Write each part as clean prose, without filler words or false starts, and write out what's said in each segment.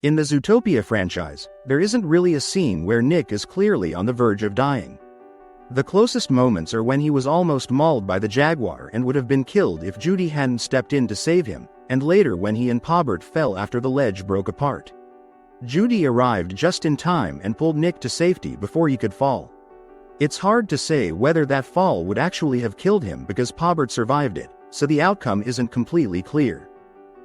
In the Zootopia franchise, there isn't really a scene where Nick is clearly on the verge of dying. The closest moments are when he was almost mauled by the jaguar and would have been killed if Judy hadn't stepped in to save him, and later when he and Pobbert fell after the ledge broke apart. Judy arrived just in time and pulled Nick to safety before he could fall. It's hard to say whether that fall would actually have killed him because Pobbert survived it, so the outcome isn't completely clear.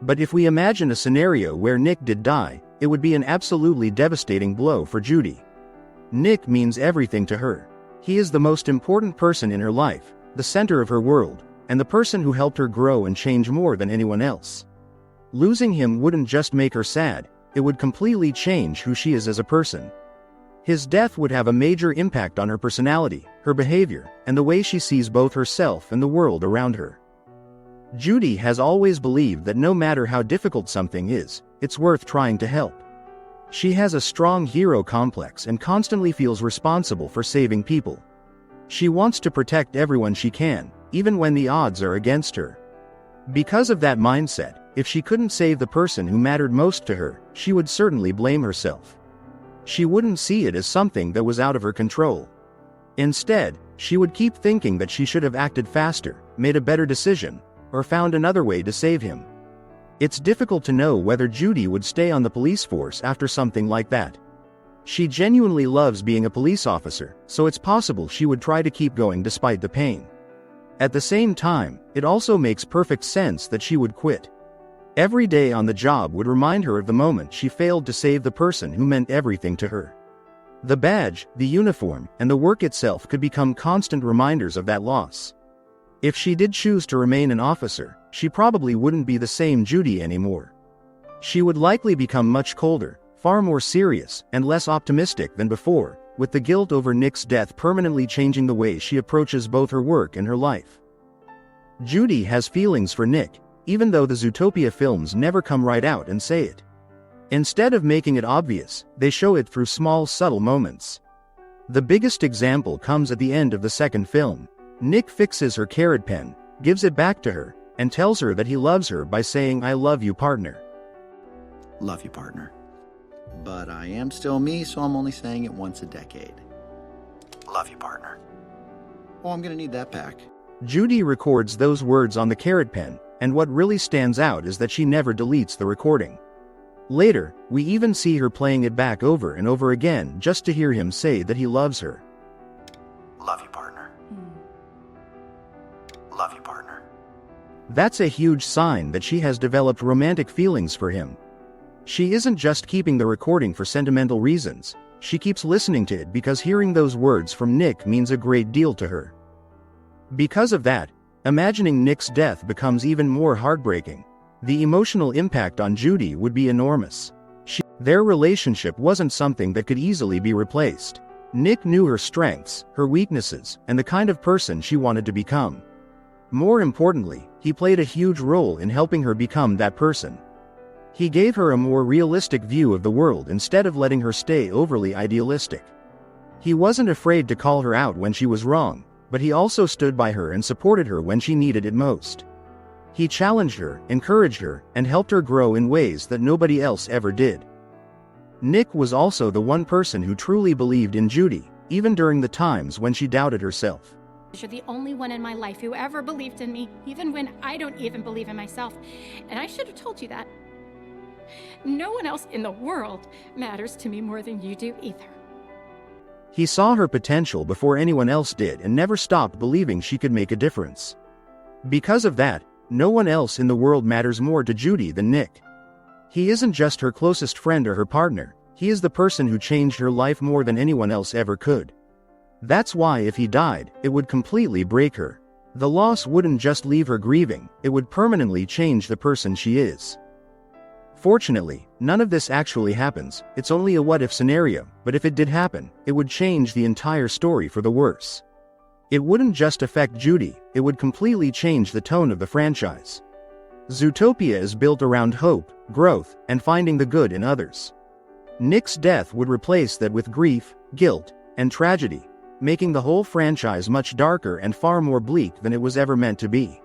But if we imagine a scenario where Nick did die, it would be an absolutely devastating blow for Judy. Nick means everything to her. He is the most important person in her life, the center of her world, and the person who helped her grow and change more than anyone else. Losing him wouldn't just make her sad, it would completely change who she is as a person. His death would have a major impact on her personality, her behavior, and the way she sees both herself and the world around her. Judy has always believed that no matter how difficult something is, it's worth trying to help. She has a strong hero complex and constantly feels responsible for saving people. She wants to protect everyone she can, even when the odds are against her. Because of that mindset, if she couldn't save the person who mattered most to her, she would certainly blame herself. She wouldn't see it as something that was out of her control. Instead, she would keep thinking that she should have acted faster, made a better decision, or found another way to save him. It's difficult to know whether Judy would stay on the police force after something like that. She genuinely loves being a police officer, so it's possible she would try to keep going despite the pain. At the same time, it also makes perfect sense that she would quit. Every day on the job would remind her of the moment she failed to save the person who meant everything to her. The badge, the uniform, and the work itself could become constant reminders of that loss. If she did choose to remain an officer, she probably wouldn't be the same Judy anymore. She would likely become much colder, far more serious, and less optimistic than before, with the guilt over Nick's death permanently changing the way she approaches both her work and her life. Judy has feelings for Nick, even though the Zootopia films never come right out and say it. Instead of making it obvious, they show it through small, subtle moments. The biggest example comes at the end of the second film. Nick fixes her carrot pen, gives it back to her, and tells her that he loves her by saying, "I love you, partner." Love you, partner. But I am still me, so I'm only saying it once a decade. Love you, partner. Oh, I'm gonna need that back. Judy records those words on the carrot pen, and what really stands out is that she never deletes the recording. Later, we even see her playing it back over and over again just to hear him say that he loves her. Love you, partner. Love you, partner. That's a huge sign that she has developed romantic feelings for him. She isn't just keeping the recording for sentimental reasons, she keeps listening to it because hearing those words from Nick means a great deal to her. Because of that, imagining Nick's death becomes even more heartbreaking. The emotional impact on Judy would be enormous. Their relationship wasn't something that could easily be replaced. Nick knew her strengths, her weaknesses, and the kind of person she wanted to become. More importantly, he played a huge role in helping her become that person. He gave her a more realistic view of the world instead of letting her stay overly idealistic. He wasn't afraid to call her out when she was wrong, but he also stood by her and supported her when she needed it most. He challenged her, encouraged her, and helped her grow in ways that nobody else ever did. Nick was also the one person who truly believed in Judy, even during the times when she doubted herself. You're the only one in my life who ever believed in me, even when I don't even believe in myself. And I should have told you that. No one else in the world matters to me more than you do either. He saw her potential before anyone else did and never stopped believing she could make a difference. Because of that, no one else in the world matters more to Judy than Nick. He isn't just her closest friend or her partner, he is the person who changed her life more than anyone else ever could. That's why if he died, it would completely break her. The loss wouldn't just leave her grieving, it would permanently change the person she is. Fortunately, none of this actually happens, it's only a what-if scenario, but if it did happen, it would change the entire story for the worse. It wouldn't just affect Judy, it would completely change the tone of the franchise. Zootopia is built around hope, growth, and finding the good in others. Nick's death would replace that with grief, guilt, and tragedy, making the whole franchise much darker and far more bleak than it was ever meant to be.